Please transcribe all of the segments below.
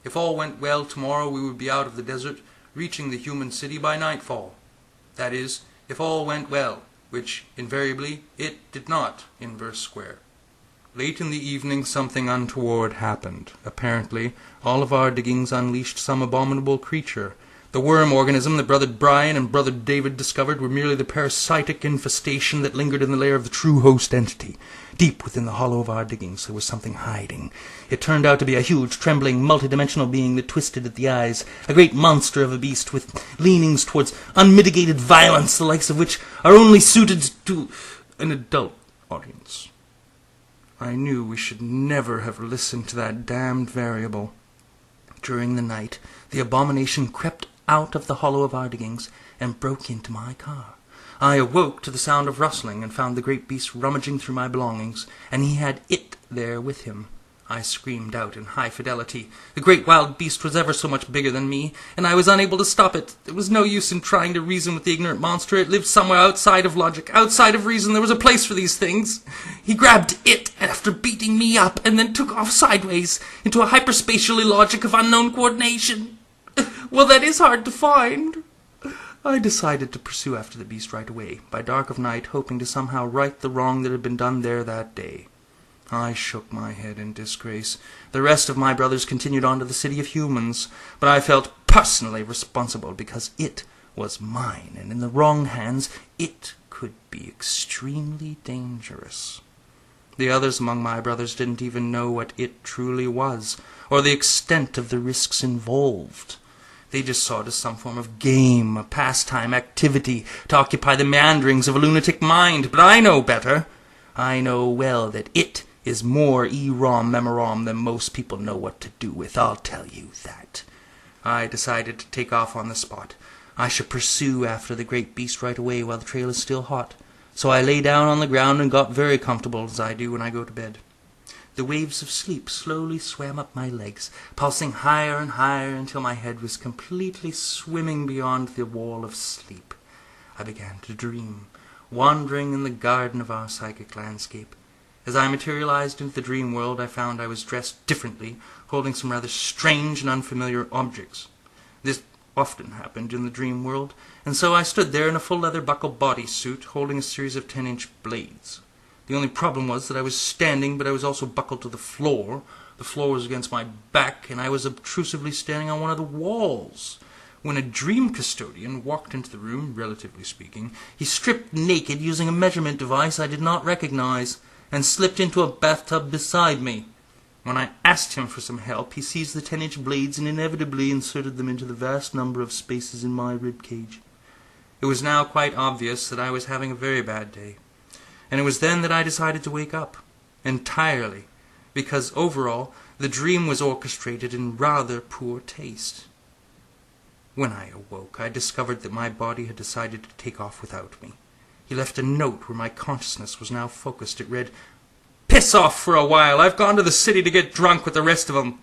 If all went well, tomorrow we would be out of the desert, reaching the human city by nightfall. That is, if all went well, which, invariably, it did not in verse square. Late in the evening something untoward happened. Apparently, all of our diggings unleashed some abominable creature. The worm organism that Brother Brian and Brother David discovered were merely the parasitic infestation that lingered in the lair of the true host entity. Deep within the hollow of our diggings there was something hiding. It turned out to be a huge, trembling, multidimensional being that twisted at the eyes, a great monster of a beast with leanings towards unmitigated violence, the likes of which are only suited to an adult audience. I knew we should never have listened to that damned variable. During the night, the abomination crept out of the hollow of our diggings and broke into my car. I awoke to the sound of rustling and found the great beast rummaging through my belongings, and he had it there with him. I screamed out in high fidelity. The great wild beast was ever so much bigger than me, and I was unable to stop it. There was no use in trying to reason with the ignorant monster. It lived somewhere outside of logic, outside of reason. There was a place for these things. He grabbed it after beating me up, and then took off sideways into a hyperspatial illogic of unknown coordination. Well, that is hard to find. I decided to pursue after the beast right away, by dark of night, hoping to somehow right the wrong that had been done there that day. I shook my head in disgrace. The rest of my brothers continued on to the city of humans, but I felt personally responsible because it was mine, and in the wrong hands it could be extremely dangerous. The others among my brothers didn't even know what it truly was, or the extent of the risks involved. They just saw it as some form of game, a pastime, activity, to occupy the meanderings of a lunatic mind. But I know better. I know well that it is more E-ROM memorom than most people know what to do with, I'll tell you that. I decided to take off on the spot. I should pursue after the great beast right away while the trail is still hot. So I lay down on the ground and got very comfortable, as I do when I go to bed. The waves of sleep slowly swam up my legs, pulsing higher and higher until my head was completely swimming beyond the wall of sleep. I began to dream, wandering in the garden of our psychic landscape. As I materialized into the dream world, I found I was dressed differently, holding some rather strange and unfamiliar objects. This often happened in the dream world, and so I stood there in a full leather buckle bodysuit, holding a series of 10-inch blades. The only problem was that I was standing, but I was also buckled to the floor. The floor was against my back, and I was obtrusively standing on one of the walls. When a dream custodian walked into the room, relatively speaking, he stripped naked using a measurement device I did not recognize, and slipped into a bathtub beside me. When I asked him for some help, he seized the 10-inch blades and inevitably inserted them into the vast number of spaces in my rib cage. It was now quite obvious that I was having a very bad day. And it was then that I decided to wake up, entirely, because overall the dream was orchestrated in rather poor taste. When I awoke, I discovered that my body had decided to take off without me. He left a note where my consciousness was now focused. It read, "Piss off for a while. I've gone to the city to get drunk with the rest of them."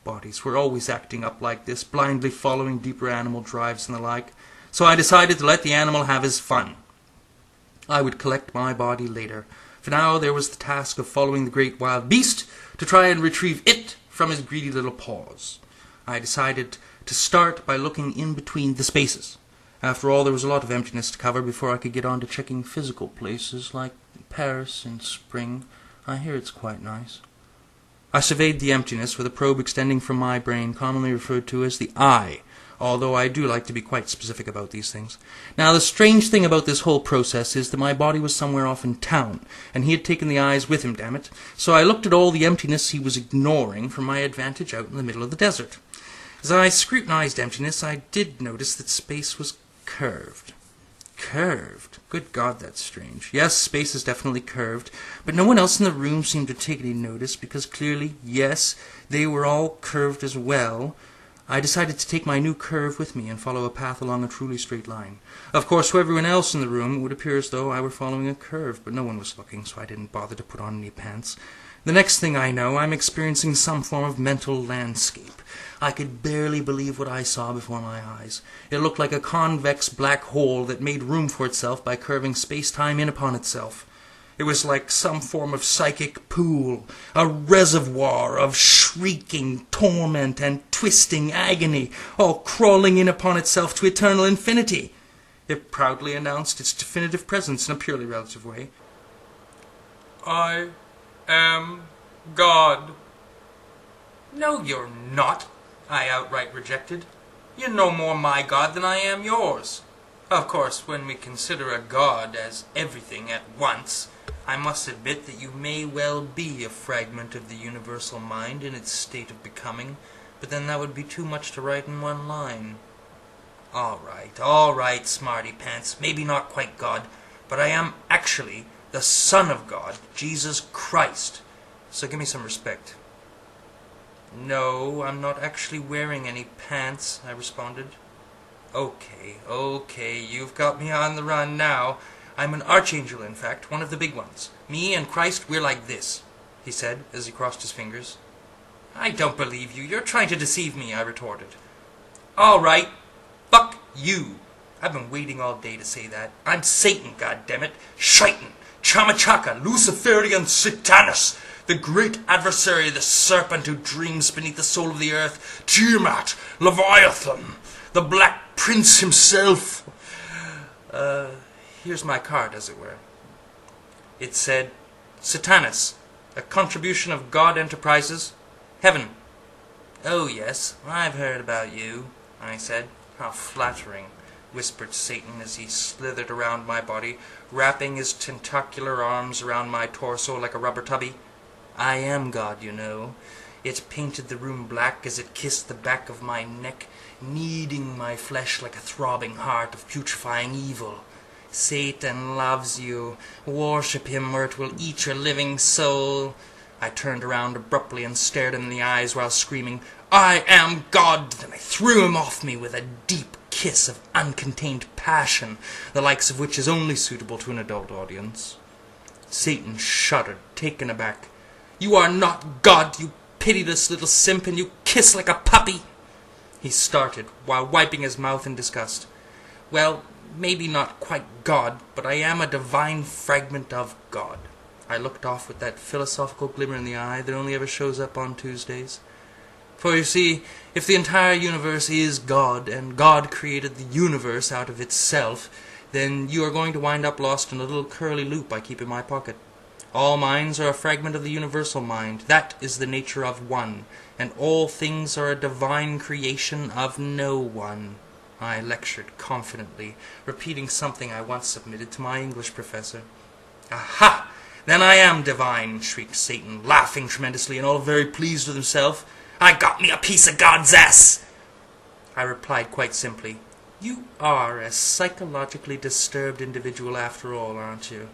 Bodies were always acting up like this, blindly following deeper animal drives and the like, so I decided to let the animal have his fun. I would collect my body later. For now there was the task of following the great wild beast to try and retrieve it from his greedy little paws. I decided to start by looking in between the spaces. After all, there was a lot of emptiness to cover before I could get on to checking physical places like Paris in spring. I hear it's quite nice. I surveyed the emptiness with a probe extending from my brain, commonly referred to as the eye, although I do like to be quite specific about these things. Now, the strange thing about this whole process is that my body was somewhere off in town, and he had taken the eyes with him, damn it. So I looked at all the emptiness he was ignoring from my advantage out in the middle of the desert. As I scrutinized emptiness, I did notice that space was curved. Curved? Good God, that's strange. Yes, space is definitely curved, but no one else in the room seemed to take any notice, because clearly, yes, they were all curved as well. I decided to take my new curve with me and follow a path along a truly straight line. Of course, to everyone else in the room, it would appear as though I were following a curve, but no one was looking, so I didn't bother to put on any pants. The next thing I know, I'm experiencing some form of mental landscape. I could barely believe what I saw before my eyes. It looked like a convex black hole that made room for itself by curving space-time in upon itself. It was like some form of psychic pool, a reservoir of shrieking torment and twisting agony, all crawling in upon itself to eternal infinity. It proudly announced its definitive presence in a purely relative way. "I am God." "No, you're not," I outright rejected. "You're no more my God than I am yours." Of course, when we consider a God as everything at once, I must admit that you may well be a fragment of the universal mind in its state of becoming, but then that would be too much to write in one line. All right, smarty pants, maybe not quite God, but I am actually the Son of God, Jesus Christ, so give me some respect. "No, I'm not actually wearing any pants," I responded. Okay, you've got me on the run now. I'm an archangel, in fact, one of the big ones. Me and Christ, we're like this," he said as he crossed his fingers. "I don't believe you. You're trying to deceive me," I retorted. "All right, fuck you. I've been waiting all day to say that. I'm Satan, goddammit. Shaitan, Chamachaka, Luciferian Satanus, the great adversary, the serpent who dreams beneath the soul of the earth, Tiamat, Leviathan, the Black Prince himself." Here's my card, as it were. It said, "Satanus, a contribution of God Enterprises, Heaven." "Oh yes, I've heard about you," I said. "How flattering," whispered Satan as he slithered around my body, wrapping his tentacular arms around my torso like a rubber tubby. "I am God, you know. It painted the room black as it kissed the back of my neck, kneading my flesh like a throbbing heart of putrefying evil. Satan loves you. Worship him or it will eat your living soul." I turned around abruptly and stared him in the eyes while screaming, "I am God!" Then I threw him off me with a deep kiss of uncontained passion, the likes of which is only suitable to an adult audience. Satan shuddered, taken aback. "You are not God, you pitiless little simp, and you kiss like a puppy." He started, while wiping his mouth in disgust. "Well, maybe not quite God, but I am a divine fragment of God." I looked off with that philosophical glimmer in the eye that only ever shows up on Tuesdays. For you see, if the entire universe is God, and God created the universe out of itself, then you are going to wind up lost in a little curly loop I keep in my pocket. All minds are a fragment of the universal mind. That is the nature of one, and all things are a divine creation of no one. I lectured confidently, repeating something I once submitted to my English professor. "Aha! Then I am divine," shrieked Satan, laughing tremendously and all very pleased with himself. "I got me a piece of God's ass!" I replied quite simply, "You are a psychologically disturbed individual after all, aren't you?"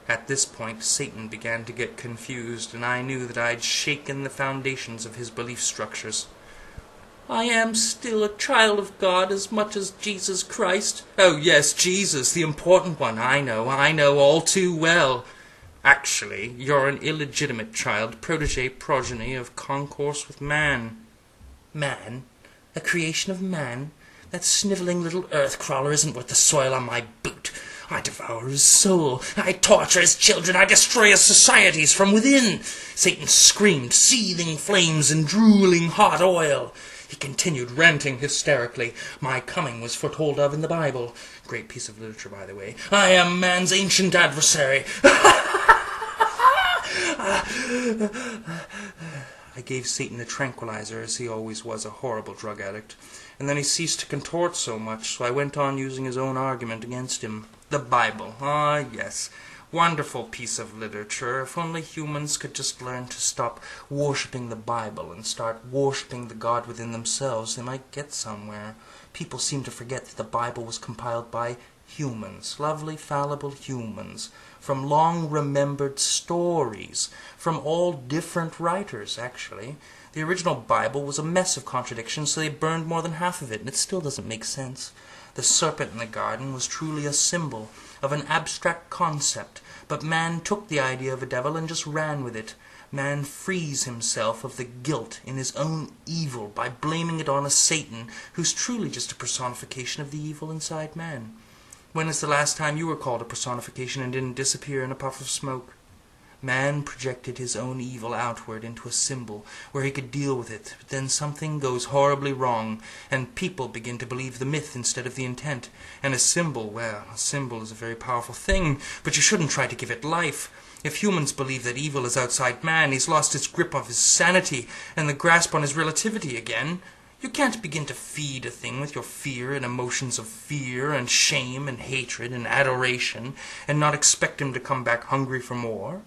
At this point, Satan began to get confused, and I knew that I'd shaken the foundations of his belief structures. "I am still a child of God as much as Jesus Christ." "Oh yes, Jesus, the important one. I know all too well." "Actually, you're an illegitimate child, progeny of concourse with man." "Man? A creation of man? That snivelling little earth-crawler isn't worth the soil on my boot. I devour his soul. I torture his children. I destroy his societies from within." Satan screamed, seething flames and drooling hot oil. He continued, ranting hysterically. My coming was foretold of in the Bible. Great piece of literature, by the way. "I am man's ancient adversary." I gave Satan a tranquilizer, as he always was a horrible drug addict, and then he ceased to contort so much, so I went on using his own argument against him. The Bible. Ah, yes. Wonderful piece of literature. If only humans could just learn to stop worshipping the Bible and start worshipping the God within themselves, they might get somewhere. People seem to forget that the Bible was compiled by humans, lovely, fallible humans, from long-remembered stories, from all different writers, actually. The original Bible was a mess of contradictions, so they burned more than half of it, and it still doesn't make sense. The serpent in the garden was truly a symbol of an abstract concept, but man took the idea of a devil and just ran with it. Man frees himself of the guilt in his own evil by blaming it on a Satan who's truly just a personification of the evil inside man. When is the last time you were called a personification and didn't disappear in a puff of smoke? Man projected his own evil outward into a symbol where he could deal with it, but then something goes horribly wrong, and people begin to believe the myth instead of the intent. And a symbol, well, a symbol is a very powerful thing, but you shouldn't try to give it life. If humans believe that evil is outside man, he's lost his grip of his sanity and the grasp on his relativity again. You can't begin to feed a thing with your fear and emotions of fear and shame and hatred and adoration and not expect him to come back hungry for more.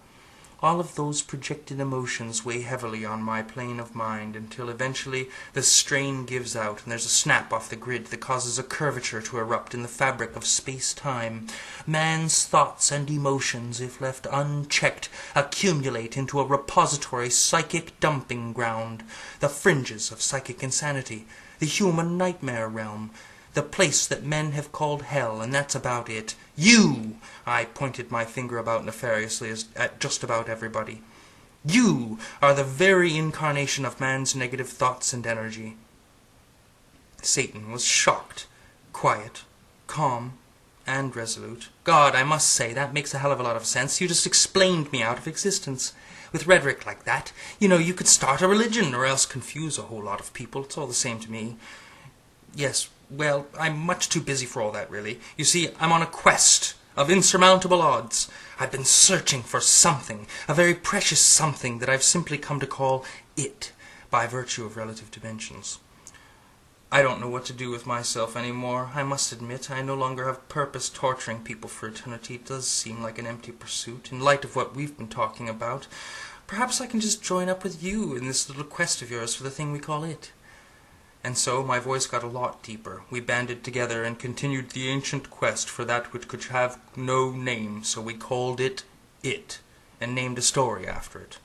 All of those projected emotions weigh heavily on my plane of mind until eventually the strain gives out and there's a snap off the grid that causes a curvature to erupt in the fabric of space-time. Man's thoughts and emotions, if left unchecked, accumulate into a repository psychic dumping ground, the fringes of psychic insanity, the human nightmare realm, the place that men have called hell, and that's about it. You! I pointed my finger about nefariously at just about everybody. You are the very incarnation of man's negative thoughts and energy. Satan was shocked, quiet, calm, and resolute. God, I must say, that makes a hell of a lot of sense. You just explained me out of existence. With rhetoric like that, you could start a religion, or else confuse a whole lot of people. It's all the same to me. Yes, well, I'm much too busy for all that, really. You see, I'm on a quest of insurmountable odds. I've been searching for something, a very precious something that I've simply come to call it, by virtue of relative dimensions. I don't know what to do with myself anymore. I must admit, I no longer have purpose torturing people for eternity. It does seem like an empty pursuit, in light of what we've been talking about. Perhaps I can just join up with you in this little quest of yours for the thing we call it. And so my voice got a lot deeper. We banded together and continued the ancient quest for that which could have no name, so we called it, and named a story after it.